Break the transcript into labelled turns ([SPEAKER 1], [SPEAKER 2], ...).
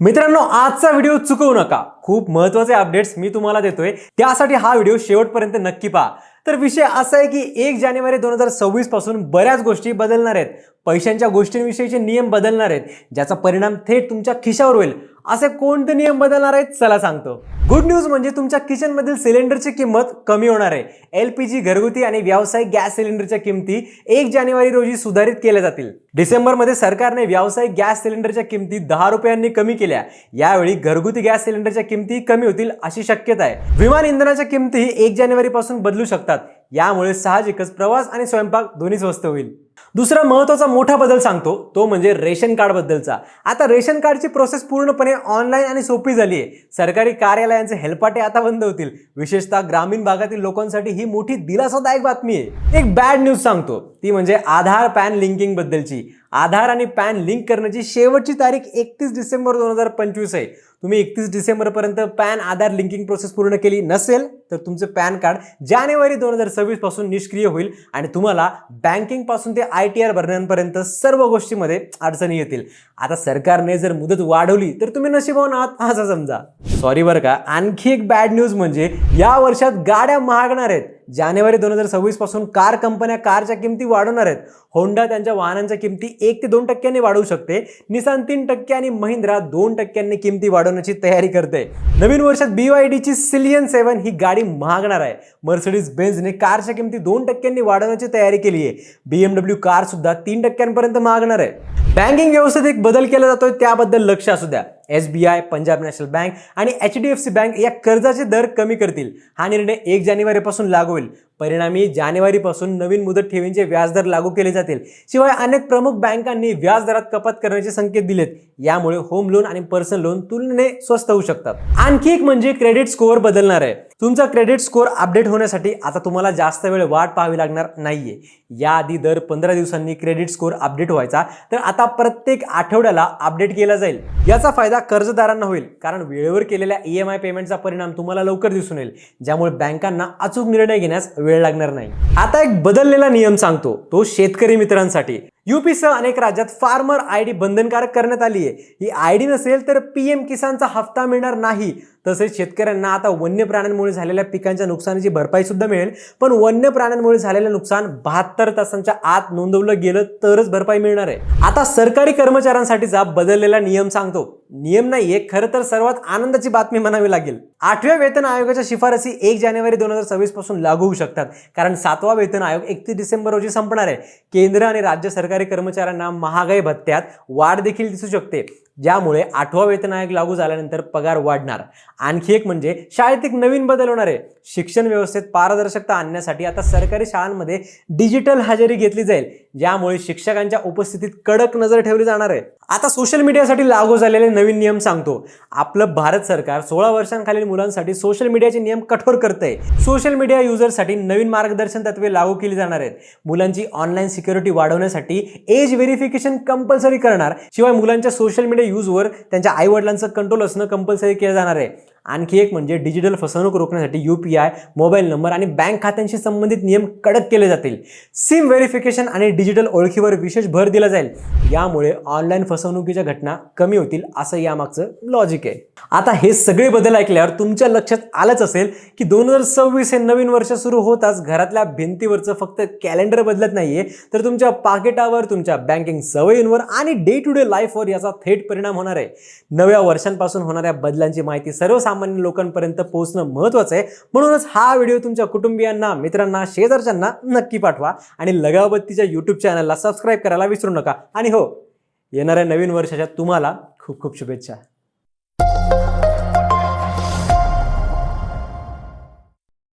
[SPEAKER 1] मित्रांनो, आजचा व्हिडिओ चुकवू नका. खूप महत्त्वाचे अपडेट्स मी तुम्हाला देतोय, त्यासाठी हा व्हिडिओ शेवटपर्यंत नक्की पहा. तर विषय असा आहे की 1 जानेवारी 2026 पासून बऱ्याच गोष्टी बदलणार आहेत. पैशांच्या गोष्टींविषयीचे नियम बदलणार आहेत, ज्याचा परिणाम थेट तुमच्या खिशावर होईल. असे कोणते नियम बदलणार आहेत चला सांगतो. गुड न्यूज म्हणजे तुमच्या किचनमधील सिलेंडरची किंमत कमी होणार आहे. LPG घरगुती आणि व्यावसायिक गॅस सिलेंडरच्या किमती 1 जानेवारी रोजी सुधारित केल्या जातील. डिसेंबरमध्ये सरकारने व्यावसायिक गॅस सिलेंडरच्या किमती 10 रुपयांनी कमी केल्या. यावेळी घरगुती गॅस सिलेंडरच्या किमती कमी होतील अशी शक्यता आहे. विमान इंधनाच्या किमती 1 जानेवारी पासून बदलू शकतात. यामुळे साहजिकच प्रवास आणि स्वयंपाक दोन्ही स्वस्त होईल. दुसरा महत्त्वाचा मोठा बदल सांगतो, तो म्हणजे रेशन कार्ड बद्दलचा. आता रेशन कार्डची प्रोसेस पूर्णपणे ऑनलाईन आणि सोपी झाली आहे. सरकारी कार्यालयांचे हेलपाटे आता बंद होतील. विशेषतः ग्रामीण भागातील लोकांसाठी ही मोठी दिलासादायक बातमी आहे. एक बॅड न्यूज सांगतो, ती म्हणजे आधार पॅन लिंकिंग बद्दलची. आधार आणि पॅन लिंक करण्याची शेवटची तारीख 31 डिसेंबर 2025 आहे. तुम्ही 31 डिसेंबर पर्यंत पॅन आधार लिंकिंग प्रोसेस पूर्ण केली नसेल तर तुमचे पॅन कार्ड जानेवारी 2026 पासून निष्क्रिय होईल आणि तुम्हाला बँकिंग पासून ते ITR भरण्यापर्यंत सर्व गोष्टींमध्ये अडचणी येतील. आता सरकारने जर मुदत वाढवली तर तुम्ही नशिबवान आहात असं समजा. सॉरी बरं का. आणखी एक बॅड न्यूज म्हणजे या वर्षात गाड्या महागणार आहेत. जानेवारी 2026 पासून कार कंपन्या कारच्या किमती वाढवणार आहेत. होंडा त्यांच्या वाहनांच्या किमती 1 ते 2% वाढवू शकते. निसान 3% आणि महिंद्रा 2% किमती वाढवण्याची तयारी करते. नवीन वर्षात BYDची सिलियन 7 ही गाडी महागणार आहे. मर्सिडीज बेंझने कारच्या किमती 2% वाढवण्याची तयारी केली आहे. BMW कार सुद्धा 3% पर्यंत महागणार आहे. बँकिंग व्यवस्थेत एक बदल केला जातोय, त्याबद्दल लक्ष असू द्या. SBI, पंजाब नॅशनल बँक आणि HDFC बँक या कर्जाचे दर कमी करतील. हा निर्णय 1 जानेवारी पासून लागू होईल. परिणामी जानेवारी पासून नवीन मुदत ठेवींचे व्याजदर लागू केले जातील. शिवाय अनेक प्रमुख बँकांनी व्याजदरात कपात करण्याचे संकेत दिलेत. यामुळे होम लोन आणि पर्सनल लोन तुलनेने स्वस्त होऊ शकतात. आणखी एक म्हणजे क्रेडिट स्कोअर बदलणार आहे. तुमचा क्रेडिट स्कोअर अपडेट होण्यासाठी आता तुम्हाला जास्त वेळ वाट पाहावी लागणार नाहीये. याआधी दर 15 दिवसांनी क्रेडिट स्कोअर अपडेट व्हायचा, तर आता प्रत्येक आठवड्याला अपडेट केला जाईल. याचा फायदा कर्जदारांना होईल, कारण वेळेवर केलेल्या EMI पेमेंटचा परिणाम तुम्हाला लवकर दिसून येईल, ज्यामुळे बँकांना अचूक निर्णय घेण्यास वेळ लागणार नाही. आता एक बदललेला नियम सांगतो, तो शेतकरी मित्रांसाठी. UP सह अनेक राज्यात फार्मर ID बंधनकारक करण्यात आली आहे. ही ID नसेल तर PM किसानचा हप्ता मिळणार नाही. तसेच शेतकऱ्यांना आता वन्य प्राण्यांमुळे झालेल्या पिकांच्या नुकसानीची भरपाई सुद्धा मिळेल. पण वन्य प्राण्यांमुळे झालेलं नुकसान 72 तासांच्या आत नोंदवलं गेलं तरच भरपाई मिळणार आहे. आता सरकारी कर्मचाऱ्यांसाठीचा बदललेला नियम सांगतो. नियम नाहीये, खरं तर सर्वात आनंदाची बातमी म्हणावी लागेल. 8व्या वेतन आयोगाच्या शिफारसी 1 जानेवारी 2026 पासून लागू होऊ शकतात, कारण 7वा वेतन आयोग 31 डिसेंबर रोजी संपणार आहे. केंद्र आणि राज्य सरकारी कर्मचाऱ्यांना महागाई भत्त्यात वाढ देखील दिसू शकते, ज्यामुळे 8वा वेतन आयोग लागू झाल्यानंतर पगार वाढणार. आणखी एक म्हणजे शाळेत एक नवीन बदल होणार आहे. शिक्षण व्यवस्थेत पारदर्शकता आणण्यासाठी आता सरकारी शाळांमध्ये डिजिटल हजेरी घेतली जाईल, ज्यामुळे शिक्षकांच्या उपस्थितीत कडक नजर ठेवली जाणार आहे. आता सोशल मीडियासाठी लागू झालेले नवीन नियम सांगतो. आपलं भारत सरकार 16 वर्षांखालील मुलांसाठी सोशल मीडियाचे नियम कठोर करतंय. सोशल मीडिया युजर्ससाठी नवीन मार्गदर्शन तत्वे लागू केली जाणार आहेत. मुलांची ऑनलाईन सिक्युरिटी वाढवण्यासाठी एज व्हेरिफिकेशन कंपल्सरी करणार. शिवाय मुलांच्या सोशल मीडिया यूजवर त्यांच्या आई वडिलांचं कंट्रोल असणं कंपल्सरी केलं जाणार आहे. आणखी एक म्हणजे डिजिटल फसवणूक रोखण्यासाठी UPI, मोबाईल नंबर आणि बँक खात्यांशी संबंधित नियम कडक केले जातील. सिम व्हेरिफिकेशन आणि डिजिटल ओळखीवर विशेष भर दिला जाईल. यामुळे ऑनलाईन फसवणुकीच्या घटना कमी होतील, असं यामागचं लॉजिक आहे. आता हे सगळे बदल ऐकल्यावर तुमच्या लक्षात आलंच असेल की 2026 हे नवीन वर्ष सुरू होताच घरातल्या भिंतीवरचं फक्त कॅलेंडर बदलत नाहीये, तर तुमच्या पाकिटावर, तुमच्या बँकिंग सवयींवर आणि डे टू डे लाईफवर याचा थेट परिणाम होणार आहे. नव्या वर्षांपासून होणाऱ्या बदलांची माहिती सर्वसामान्य लोकांपर्यंत पोहोचणं महत्त्वाचं आहे. म्हणूनच हा व्हिडिओ तुमच्या कुटुंबियांना, मित्रांना, शेजारच्यांना नक्की पाठवा आणि लगावबत्तीच्या YouTube चॅनलला सबस्क्राईब करायला विसरू नका. आणि हो, येणाऱ्या नवीन वर्षाच्या तुम्हाला खूप खूप शुभेच्छा.